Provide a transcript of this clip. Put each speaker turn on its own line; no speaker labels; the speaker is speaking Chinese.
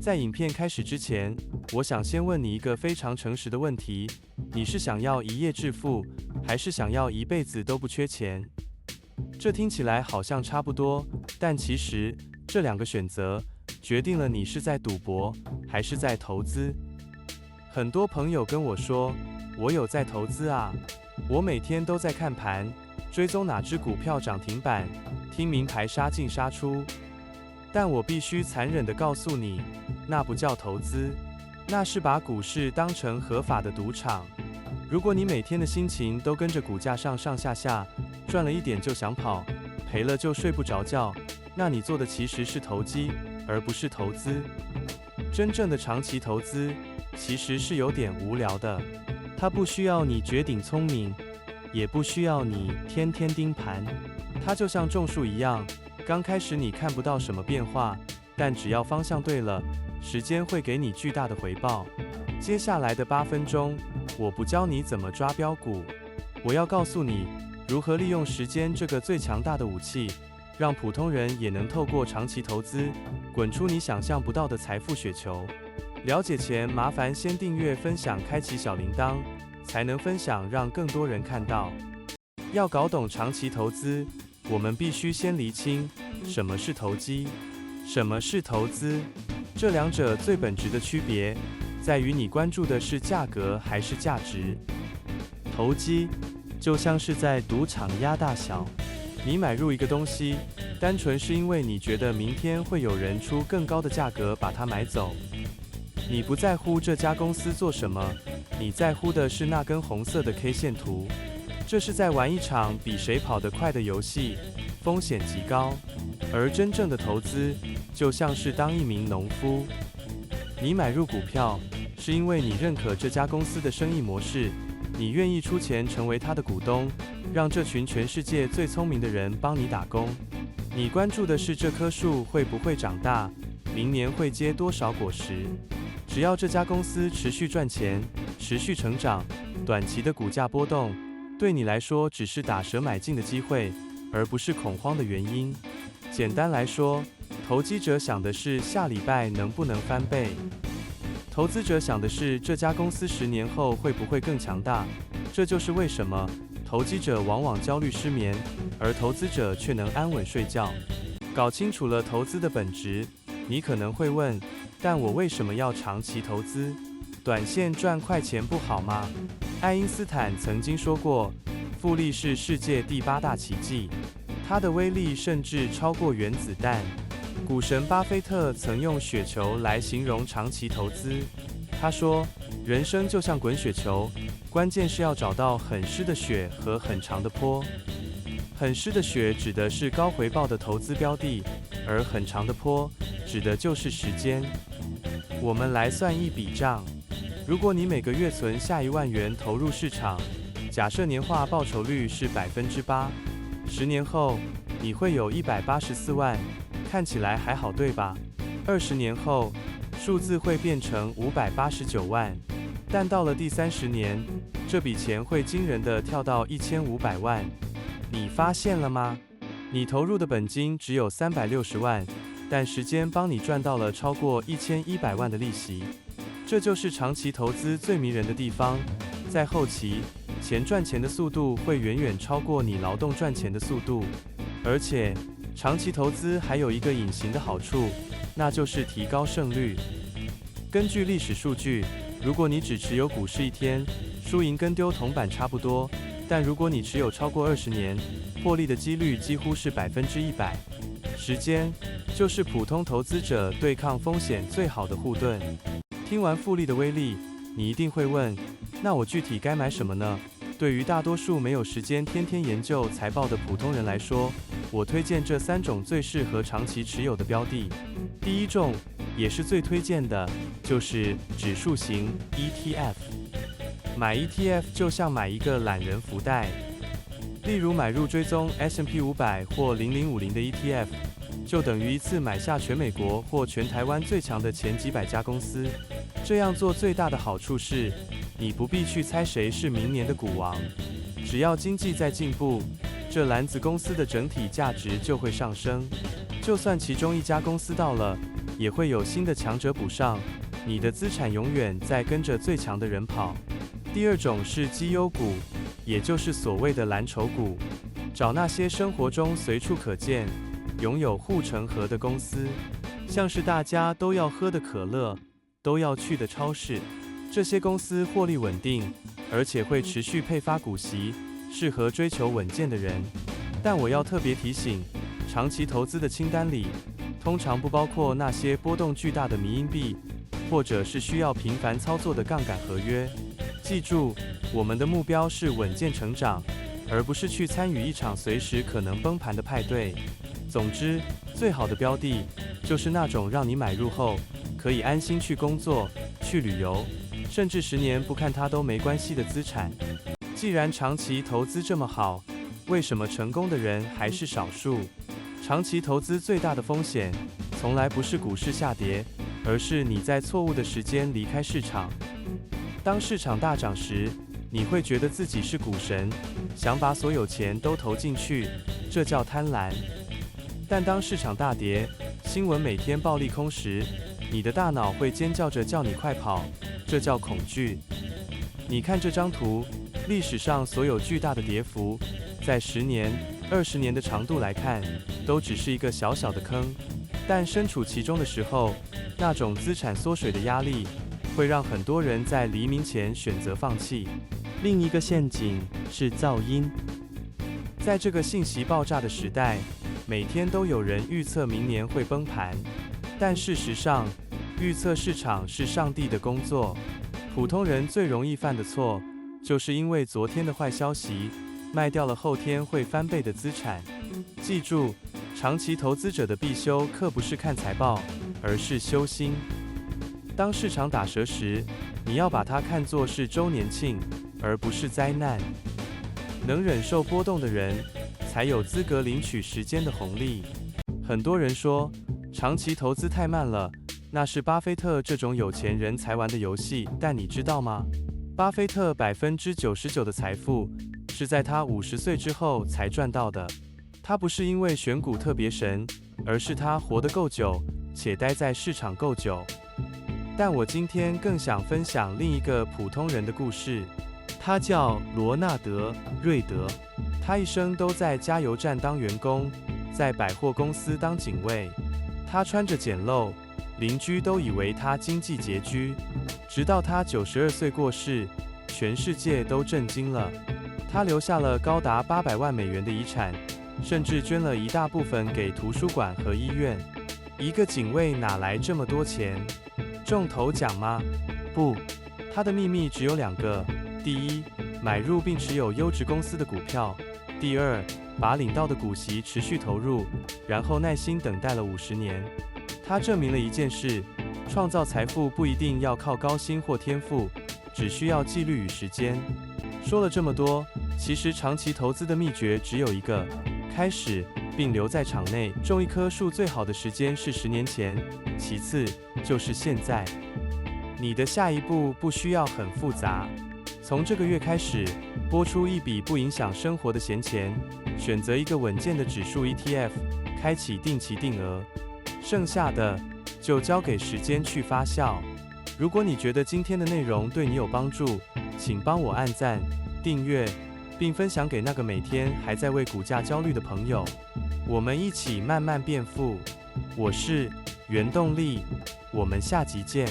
在影片开始之前，我想先问你一个非常诚实的问题：你是想要一夜致富，还是想要一辈子都不缺钱？这听起来好像差不多，但其实这两个选择决定了你是在赌博还是在投资。很多朋友跟我说，我有在投资啊，我每天都在看盘，追踪哪只股票涨停板，听名牌杀进杀出。但我必须残忍地告诉你，那不叫投资，那是把股市当成合法的赌场。如果你每天的心情都跟着股价上上下下，赚了一点就想跑，赔了就睡不着觉，那你做的其实是投机，而不是投资。真正的长期投资其实是有点无聊的，它不需要你绝顶聪明，也不需要你天天盯盘，它就像种树一样，刚开始你看不到什么变化，但只要方向对了，时间会给你巨大的回报。接下来的8分钟，我不教你怎么抓标股，我要告诉你如何利用时间这个最强大的武器，让普通人也能透过长期投资，滚出你想象不到的财富雪球。了解前，麻烦先订阅、分享、开启小铃铛，才能分享让更多人看到。要搞懂长期投资，我们必须先厘清什么是投机，什么是投资。这两者最本质的区别，在于你关注的是价格还是价值。投机就像是在赌场压大小，你买入一个东西，单纯是因为你觉得明天会有人出更高的价格把它买走。你不在乎这家公司做什么，你在乎的是那根红色的 K 线图。这是在玩一场比谁跑得快的游戏，风险极高。而真正的投资，就像是当一名农夫。你买入股票，是因为你认可这家公司的生意模式，你愿意出钱成为他的股东，让这群全世界最聪明的人帮你打工。你关注的是这棵树会不会长大，明年会结多少果实。只要这家公司持续赚钱，持续成长，短期的股价波动，对你来说只是打折买进的机会，而不是恐慌的原因。简单来说，投机者想的是下礼拜能不能翻倍，投资者想的是这家公司10年后会不会更强大。这就是为什么投机者往往焦虑失眠，而投资者却能安稳睡觉。搞清楚了投资的本质，你可能会问，但我为什么要长期投资？短线赚快钱不好吗？爱因斯坦曾经说过，复利是世界第8大奇迹，它的威力甚至超过原子弹。股神巴菲特曾用雪球来形容长期投资，他说，人生就像滚雪球，关键是要找到很湿的雪和很长的坡。很湿的雪指的是高回报的投资标的，而很长的坡指的就是时间。我们来算一笔账，如果你每个月存下1万元投入市场，假设年化报酬率是8%，10年后你会有184万，看起来还好对吧？20年后，数字会变成589万，但到了第30年，这笔钱会惊人地跳到1500万。你发现了吗？你投入的本金只有360万，但时间帮你赚到了超过1100万的利息。这就是长期投资最迷人的地方，在后期，钱赚钱的速度会远远超过你劳动赚钱的速度。而且，长期投资还有一个隐形的好处，那就是提高胜率。根据历史数据，如果你只持有股市1天，输赢跟丢铜板差不多，但如果你持有超过20年，获利的几率几乎是100%。时间就是普通投资者对抗风险最好的护盾。听完复利的威力，你一定会问，那我具体该买什么呢？对于大多数没有时间天天研究财报的普通人来说，我推荐这3种最适合长期持有的标的。第一种，也是最推荐的，就是指数型 ETF。买 ETF 就像买一个懒人福袋，例如买入追踪 S&P 500或0050的 ETF， 就等于一次买下全美国或全台湾最强的前几百家公司。这样做最大的好处是，你不必去猜谁是明年的股王，只要经济在进步，这篮子公司的整体价值就会上升。就算其中一家公司倒了，也会有新的强者补上，你的资产永远在跟着最强的人跑。第二种是绩优股，也就是所谓的蓝筹股，找那些生活中随处可见、拥有护城河的公司，像是大家都要喝的可乐，都要去的超市。这些公司获利稳定，而且会持续配发股息，适合追求稳健的人。但我要特别提醒，长期投资的清单里，通常不包括那些波动巨大的迷因币，或者是需要频繁操作的杠杆合约。记住，我们的目标是稳健成长，而不是去参与一场随时可能崩盘的派对。总之，最好的标的就是那种让你买入后可以安心去工作、去旅游，甚至10年不看它都没关系的资产。既然长期投资这么好，为什么成功的人还是少数？长期投资最大的风险，从来不是股市下跌，而是你在错误的时间离开市场。当市场大涨时，你会觉得自己是股神，想把所有钱都投进去，这叫贪婪。但当市场大跌，新闻每天暴利空时，你的大脑会尖叫着叫你快跑，这叫恐惧。你看这张图，历史上所有巨大的跌幅，在10年、20年的长度来看，都只是一个小小的坑，但身处其中的时候，那种资产缩水的压力，会让很多人在黎明前选择放弃。另一个陷阱是噪音。在这个信息爆炸的时代，每天都有人预测明年会崩盘，但事实上，预测市场是上帝的工作。普通人最容易犯的错，就是因为昨天的坏消息，卖掉了后天会翻倍的资产。记住，长期投资者的必修课不是看财报，而是修心。当市场打折时，你要把它看作是周年庆，而不是灾难。能忍受波动的人，才有资格领取时间的红利。很多人说，长期投资太慢了，那是巴菲特这种有钱人才玩的游戏，但你知道吗？巴菲特99%的财富是在他50岁之后才赚到的。他不是因为选股特别神，而是他活得够久，且待在市场够久。但我今天更想分享另一个普通人的故事，他叫罗纳德·瑞德。他一生都在加油站当员工，在百货公司当警卫。他穿着简陋，邻居都以为他经济拮据。直到他92岁过世，全世界都震惊了。他留下了高达800万美元的遗产，甚至捐了一大部分给图书馆和医院。一个警卫哪来这么多钱？中头奖吗？不，他的秘密只有2个：第一，买入并持有优质公司的股票；第二，把领到的股息持续投入，然后耐心等待了50年。他证明了一件事：创造财富不一定要靠高薪或天赋，只需要纪律与时间。说了这么多，其实长期投资的秘诀只有一个：开始并留在场内。种一棵树最好的时间是10年前，其次就是现在。你的下一步不需要很复杂，从这个月开始，拨出一笔不影响生活的闲钱，选择一个稳健的指数 ETF， 开启定期定额，剩下的就交给时间去发酵。如果你觉得今天的内容对你有帮助，请帮我按赞、订阅，并分享给那个每天还在为股价焦虑的朋友。我们一起慢慢变富。我是原动力，我们下集见。